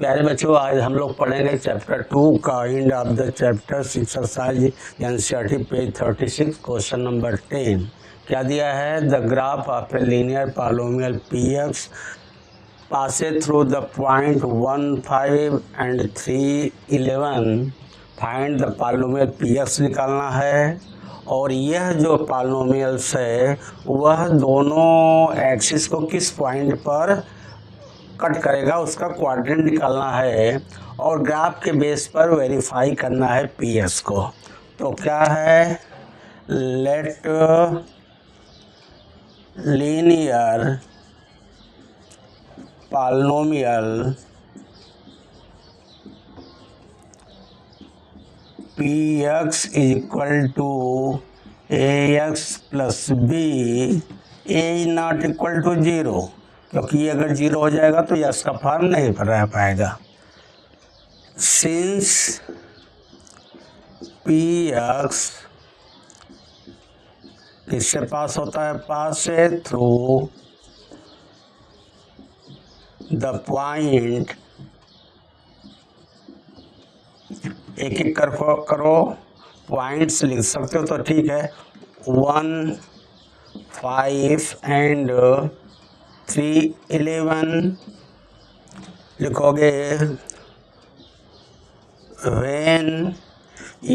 प्यारे बच्चों, आज हम लोग पढ़ेंगे चैप्टर 2 का end of the chapter exercise NCERT page 36 question number 10। क्या दिया है? The graph of a linear polynomial px passes through the point 1, 5 and 3, 11। Find the polynomial px निकालना है। और यह जो पॉलिनोमियल्स है वह दोनों एक्सिस को किस पॉइंट पर कट करेगा उसका क्वाड्रेंट निकालना है और ग्राफ के बेस पर वेरीफाई करना है पीएस को। तो क्या है? Let linear polynomial p x equal to ax plus b a not equal to 0, क्योंकि ये अगर 0 हो जाएगा तो यस का फॉर्म नहीं रह पाएगा। सिंस px किससे पास होता है? पास से थ्रू द पॉइंट, एक एक करो, पॉइंट्स लिख सकते हो तो ठीक है। 1, 5 एंड 3, 11 लिखोगे। when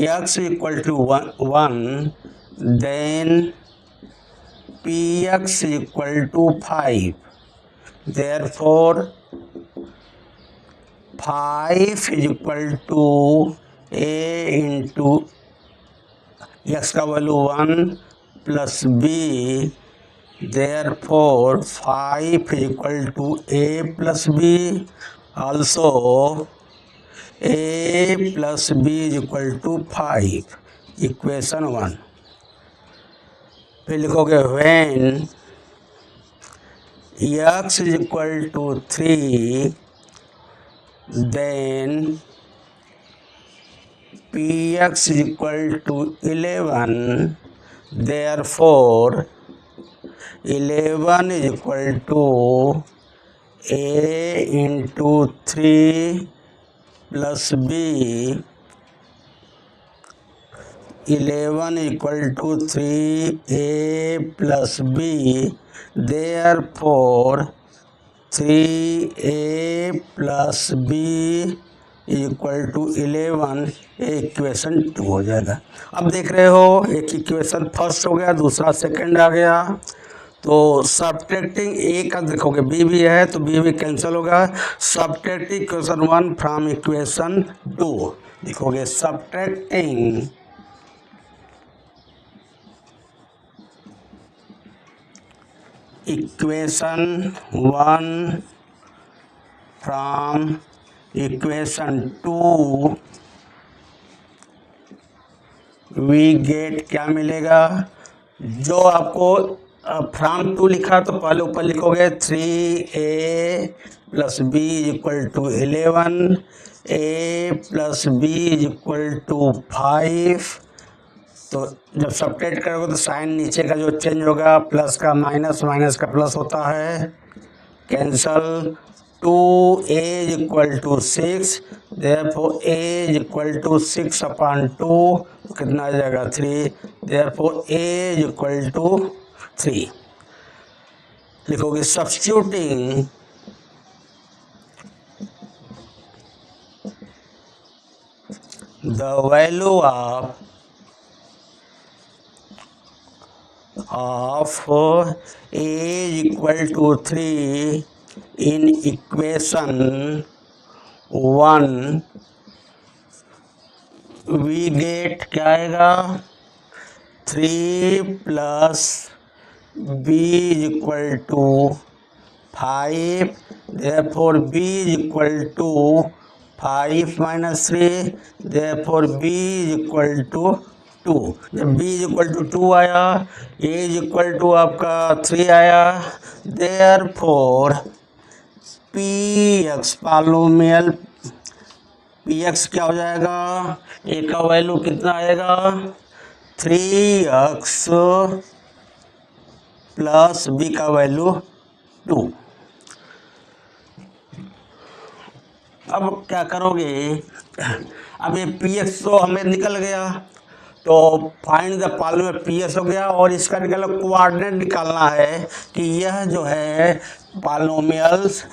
x equal to 1 then px equal to 5, therefore 5 is equal to a into x का value 1 plus b, therefore 5 is equal to a plus b, also a plus b is equal to 5, equation 1। फिर लिखोगे when x is equal to 3 then px is equal to 11, therefore 11 is equal to a into 3 plus b, 11 equal to 3a plus b, therefore 3a plus b equal to 11, equation 2 हो जाएगा। अब देख रहे हो एक equation first हो गया, दूसरा सेकंड आ गया। तो सब्ट्रैक्टिंग ए का देखोगे बी भी है तो बी भी कैंसिल होगा। सब्ट्रैक्टिंग इक्वेशन 1 फ्रॉम इक्वेशन 2 लिखोगे। Subtracting equation 1 from equation 2 we get, क्या मिलेगा? जो आपको फ्रॉम 2 लिखा तो पहले ऊपर लिखोगे 3a plus b equal to 11, a plus b equal to 5। तो जब सब्ट्रैक्ट करोगे तो साइन नीचे का जो चेंज होगा, प्लस का माइनस, माइनस का प्लस होता है, cancel. 2a equal to 6, therefore a equal to 6 upon 2, कितना आ जाएगा? 3, देयरफॉर a इक्वल टू 3 लिखोगे। Substituting the value of a equal to 3 in equation 1 we get, क्या आएगा? 3 plus b equal to 5, therefore b equal to 5 minus 3, therefore b equal to 2। जब b equal to 2 आया, a equal to आपका 3 आया, therefore px polynomial px क्या हो जाएगा? a का वैल्यू कितना आएगा? 3x प्लस b का वैल्यू 2। अब क्या करोगे, अब ये पी एक्स तो हमें निकल गया, तो find the polynomial P S हो गया, और इसका कोऑर्डिनेट निकालना है कि यह जो है पॉलीनोमियल्स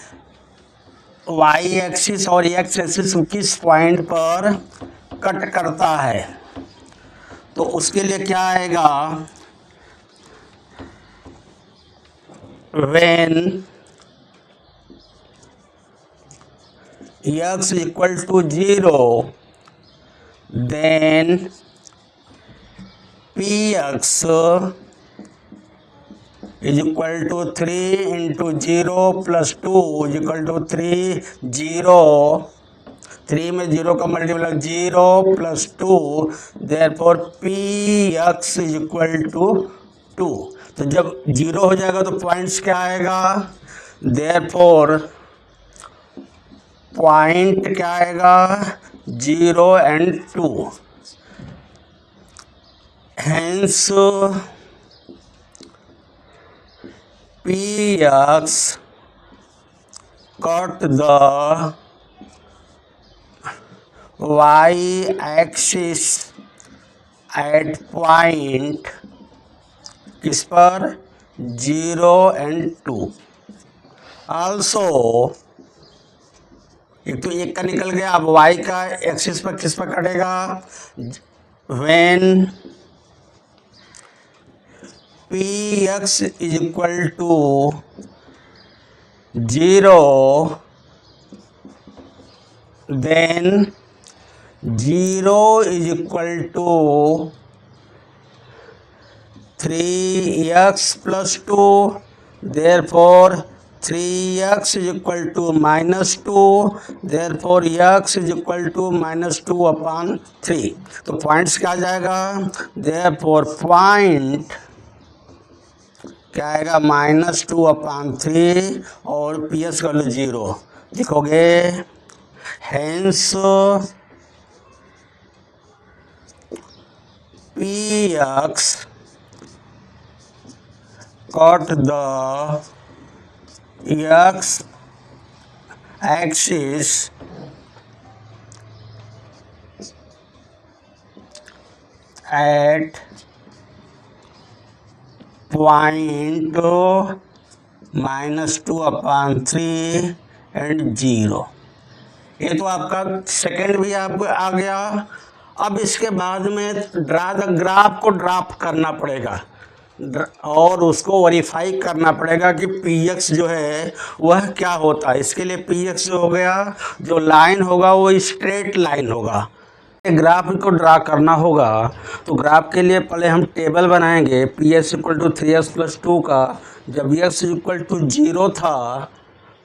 वाई एक्सिस और एक्स एक्सिस किस पॉइंट पर कट करता है। तो उसके लिए क्या आएगा, when x equal to 0 then px is equal to 3 into 0 plus 2 is equal to 3, 0, 3 में 0 का multiply 0 plus 2, therefore px is equal to 2। तो जब 0 हो जाएगा तो पॉइंट्स क्या आएगा, देयरफॉर पॉइंट क्या आएगा, 0 and 2, hence px cut the y axis at point किस पर, 0 एंड 2। आल्सो एक तो एक का निकल गया, अब y का एक्सिस पर किस पर कटेगा, when px is equal to 0 then 0 is equal to 3x plus 2, therefore 3x is equal to minus 2, therefore x is equal to minus 2 upon 3। तो पॉइंट्स क्या आ जाएगा, देयरफॉर पॉइंट क्या आएगा, माइनस 2 अपॉन 3 और पी एस का 0 लिखोगे, hence px cut the x axis at point -2 upon 3 and 0। ये तो आपका सेकेंड भी आपको आ गया। अब इसके बाद में ड्रा द ग्राफ को ड्राफ्ट करना पड़ेगा और उसको वेरीफाई करना पड़ेगा कि px जो है वह क्या होता है। इसके लिए px जो हो गया, जो लाइन होगा वो स्ट्रेट लाइन होगा। ग्राफ को ड्रा करना होगा तो ग्राफ के लिए पहले हम टेबल बनाएंगे px equal to 3x plus 2 का। जब x इक्वल टू 0 था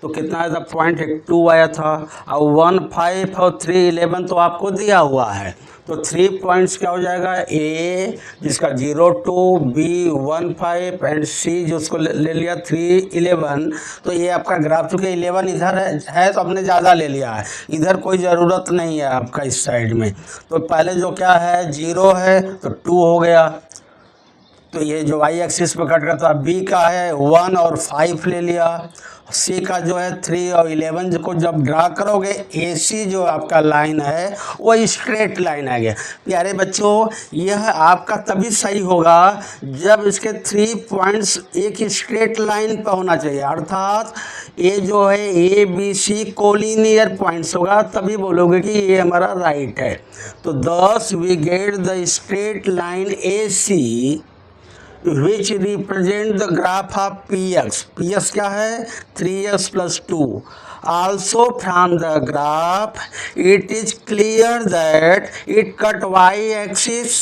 तो कितना आया था, 0.2 आया था। अब 1, 5 और 3, 11 तो आपको दिया हुआ है, तो 3 पॉइंट्स क्या हो जाएगा, A जिसका 0, 2, B 1, 5 एंड C जो उसको ले लिया 3, 11। तो ये आपका ग्राफ चूँकि 11 इधर है तो आपने ज़्यादा ले लिया है, इधर कोई ज़रूरत नहीं है आपका इस साइड में। तो पहले जो क्या है 0 है तो 2 हो गया, तो ये जो y एक्सिस पर कट करता है। B का है 1 और 5 ले लिया, C का जो है 3 और 11 को जब ड्रा करोगे AC जो आपका लाइन है वो स्ट्रेट लाइन आ गया। प्यारे बच्चों, यह आपका तभी सही होगा जब इसके 3 पॉइंट्स एक स्ट्रेट लाइन पर होना चाहिए, अर्थात ये जो है ABC कोलिनियर पॉइंट्स होगा, तभी बोलोगे कि ये हमारा राइट है। तो thus we get the straight line AC which represent the graph of px। px क्या है, 3x plus 2। Also from the graph it is clear that it cut y axis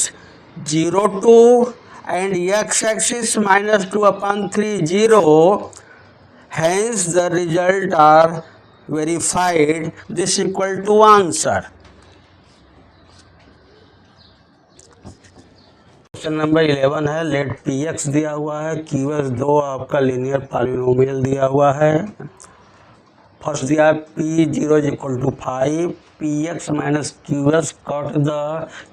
0, 2 and x axis -2 upon 3, 0. Hence the result are verified. This equal to answer। Question number 11 है, late px दिया हुआ है, qs 2 आपका linear polynomial दिया हुआ है first दिया है P0 is equal to 5, Px minus Qs cut the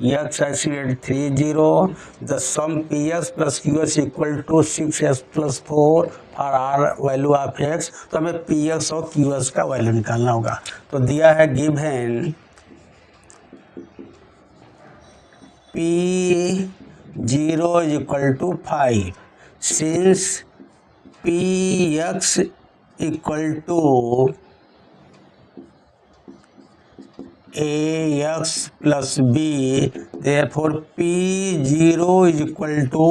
x axis at 3 0, the sum Px plus Qs equal to 6s plus 4 for all value of x। तो हमें Px और Qs का value निकालना होगा। तो दिया है given P0 is equal to 5, since Px equal to ax plus b, therefore P0 is equal to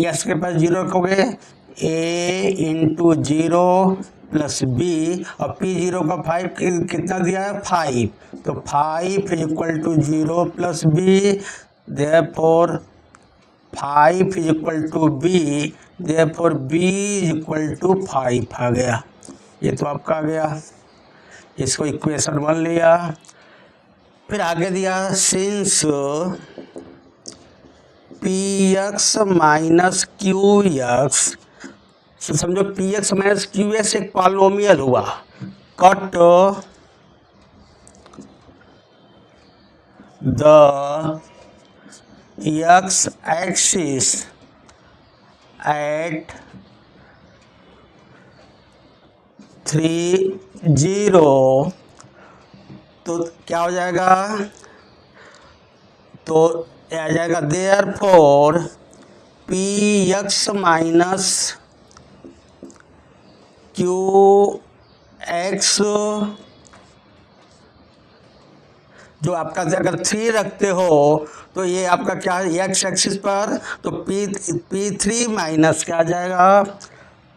x के पास 0 रखोगे a इंटू 0 प्लस b, और P0 का 5 कितना दिया है 5, तो 5 is equal to 0 plus b, therefore 5 is equal to b, therefore b is equal to 5 आ गया। ये तो आपका आ गया, इसको इक्वेशन 1 लिया। फिर आगे दिया सिंस Px माइनस Qx, समझो Px माइनस Qs एक पॉलिनोमियल हुआ, cut the x axis at 3 0, तो क्या हो जाएगा, तो आ जाएगा देयरफॉर Px माइनस Qx, जो आपका अगर 3 रखते हो तो ये आपका क्या है x एक्सिस पर, तो P3 माइनस क्या आ जाएगा,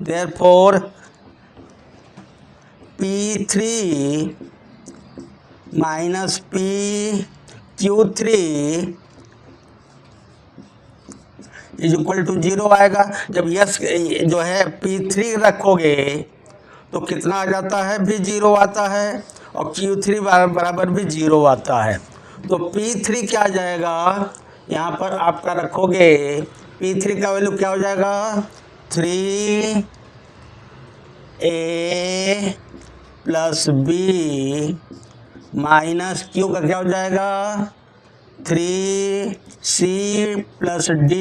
therefore P3 minus Q3 is equal to 0 आएगा। जब यस जो है P3 रखोगे तो कितना आ जाता है, भी 0 आता है, और Q3 बराबर भी 0 आता है। तो P3 क्या आ जाएगा, यहाँ पर आपका रखोगे P3 का वैल्यू क्या हो जाएगा, 3a plus b minus Q का क्या हो जाएगा, 3c plus d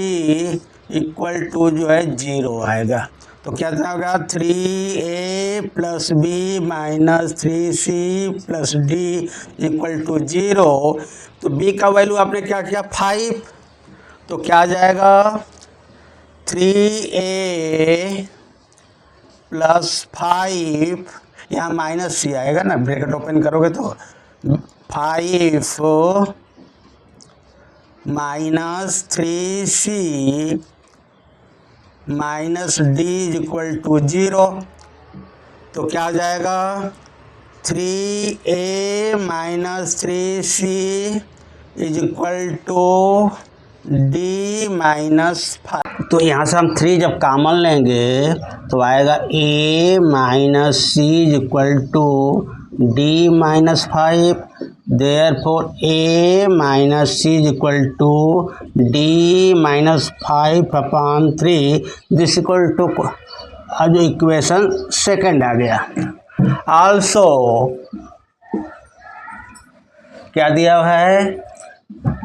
equal to जो है 0 आएगा। तो क्या होगा, 3a plus b minus 3c plus d equal to 0। तो b का वैल्यू आपने क्या किया 5, तो क्या आ जाएगा 3a प्लस 5, यहाँ माइनस सी आएगा ना, ब्रैकेट ओपन करोगे तो 5 minus 3c minus d is equal to 0। तो क्या हो जाएगा, 3a minus 3c is equal to d minus 5। तो यहाँ से हम 3 जब कॉमन लेंगे तो आएगा a minus C is equal to d minus 5, therefore a minus C is equal to d minus 5 upon 3, this equal to जो इक्वेशन सेकंड आ गया। आल्सो क्या दिया हुआ है,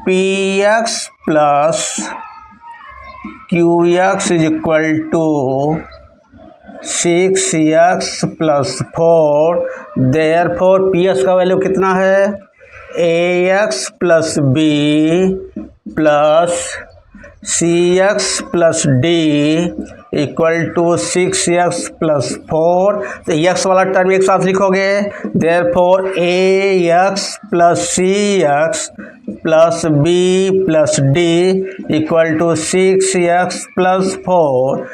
Px plus Qx is equal to 6x plus 4, therefore Px का value कितना है, ax plus b plus cx plus d equal to 6x plus 4। तो x वाला टर्म एक साथ लिखोगे, therefore ax plus cx plus b plus d equal to 6x plus 4।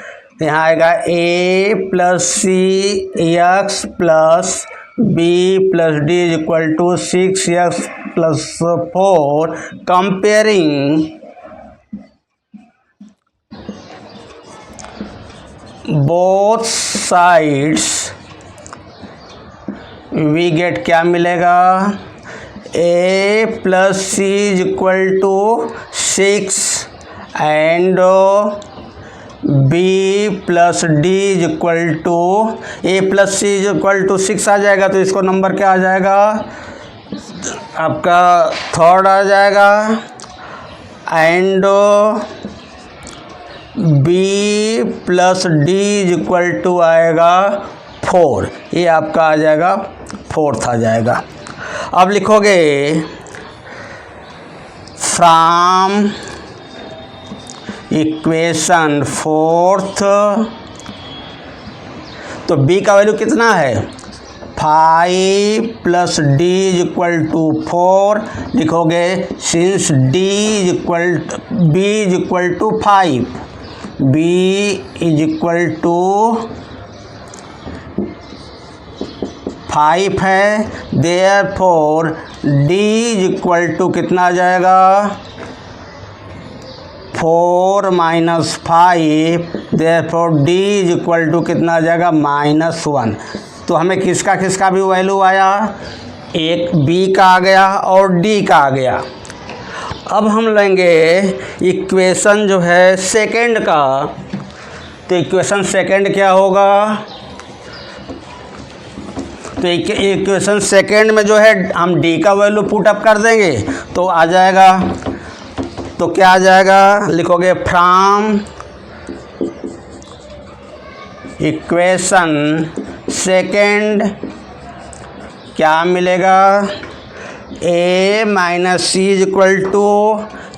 यहाँ आएगा a plus cx plus b plus d equal to 6x plus 4। Comparing both sides we get क्या मिलेगा, a plus C is equal to 6 and b plus d is equal to a plus C is equal to 6 आ जाएगा, तो इसको number क्या आ जाएगा आपका थर्ड आ जाएगा। And b plus d is equal to आएगा 4, ये आपका आ जाएगा फोर्थ आ जाएगा। अब लिखोगे फ्रॉम इक्वेशन फोर्थ, तो b का वैल्यू कितना है 5 plus d is equal to 4, लिखोगे since b is equal to 5, b is equal to 5 है, therefore d is equal to कितना आ जाएगा 4 minus 5, therefore d is equal to कितना आ जाएगा -1। तो हमें किसका भी वैल्यू आया, एक b का आ गया और d का आ गया। अब हम लेंगे इक्वेशन जो है सेकंड का, तो इक्वेशन सेकंड क्या होगा, तो इक्वेशन सेकंड में जो है हम d का वैल्यू पुट अप कर देंगे तो आ जाएगा, तो क्या आ जाएगा लिखोगे फ्रॉम इक्वेशन सेकंड क्या मिलेगा a minus C is equal to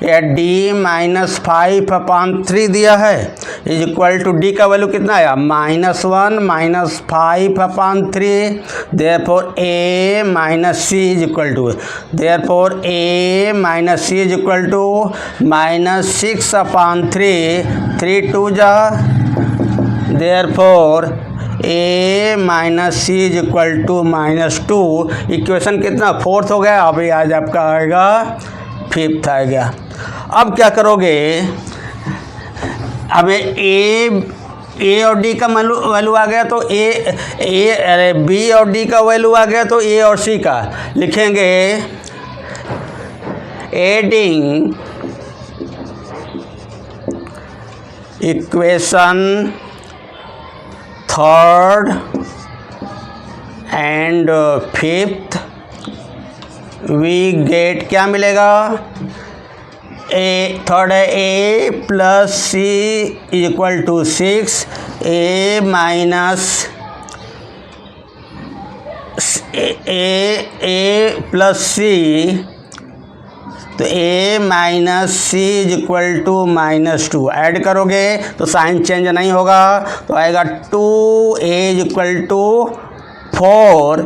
या d माइनस 5/3 दिया है इज इक्वल टू d का वैल्यू कितना आया -1 minus 5/3, therefore a minus C is equal to, therefore a minus C is equal to -6/3, 3 2 जा, therefore a minus C is equal to -2। Equation कितना fourth हो गया, अभी आज आपका आएगा फिफ्थ आ गया। अब क्या करोगे, अब ए और डी का वैल्यू आ गया तो बी और डी का वैल्यू आ गया तो ए और सी का लिखेंगे adding equation third and fifth we get क्या मिलेगा, थर्ड है a plus C is equal to 6, a minus a plus C, तो a minus C is equal to -2, add करोगे तो साइन चेंज नहीं होगा तो आएगा 2a इज इक्वल टू 4,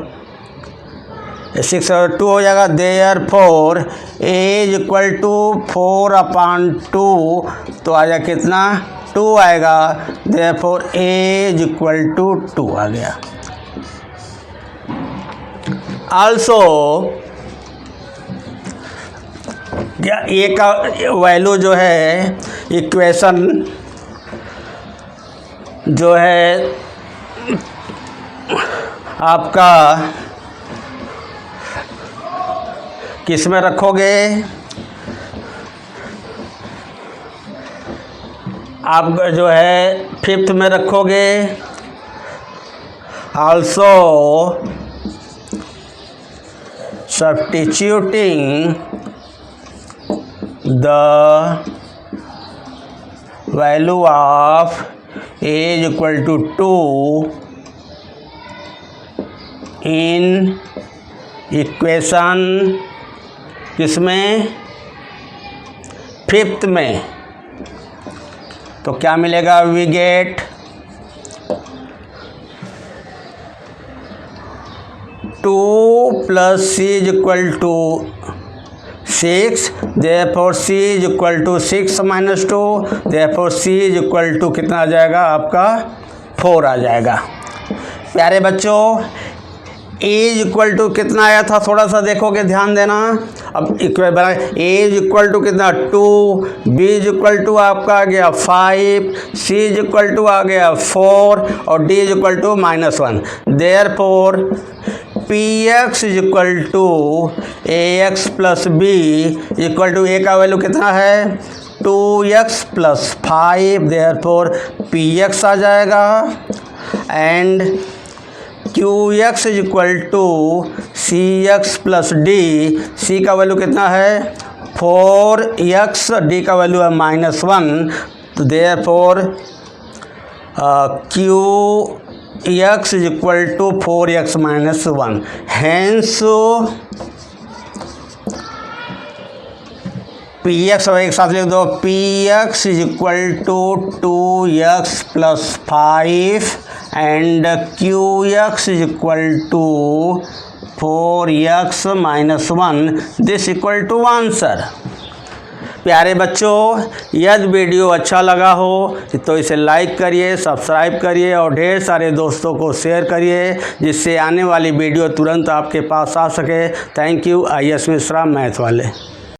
6 और 2 हो जाएगा, therefore a is equal to 4/2, तो आ जाएगा कितना 2 आएगा, therefore a is equal to 2 आ गया। आल्सो क्या a का वैल्यू जो है इक्वेशन जो है आपका किस में रखोगे, आप जो है फिफ्थ में रखोगे। Also substituting the value of a is equal to 2 in equation किसमें फिफ्थ में, तो क्या मिलेगा we get 2 plus C is equal to 6, therefore c is equal to 6 minus 2, therefore c is equal to कितना आ जाएगा आपका 4 आ जाएगा। प्यारे बच्चों a इज इक्वल टू कितना आया था थोड़ा सा देखोगे, ध्यान देना। अब a इज इक्वल टू कितना 2, b इज इक्वल टू आपका आ गया 5, c इज इक्वल टू आ गया 4 और d is equal to -1, therefore px is equal to ax plus b equal to a का वैल्यू कितना है 2x प्लस 5, देयरफॉर px आ जाएगा। And qx is equal to cx plus d, c का value कितना है 4x, d का value है -1, तो therefore qx is equal to 4x minus 1। Hence px एक साथ लिख दो, px is equal to 2x plus 5 and qx is equal to 4x minus 1, this equal to answer. प्यारे बच्चों, यदि वीडियो अच्छा लगा हो तो इसे लाइक करिए, सब्सक्राइब करिए और ढेर सारे दोस्तों को शेयर करिए, जिससे आने वाली वीडियो तुरंत आपके पास आ सके। Thank you. IS Mishra math वाले।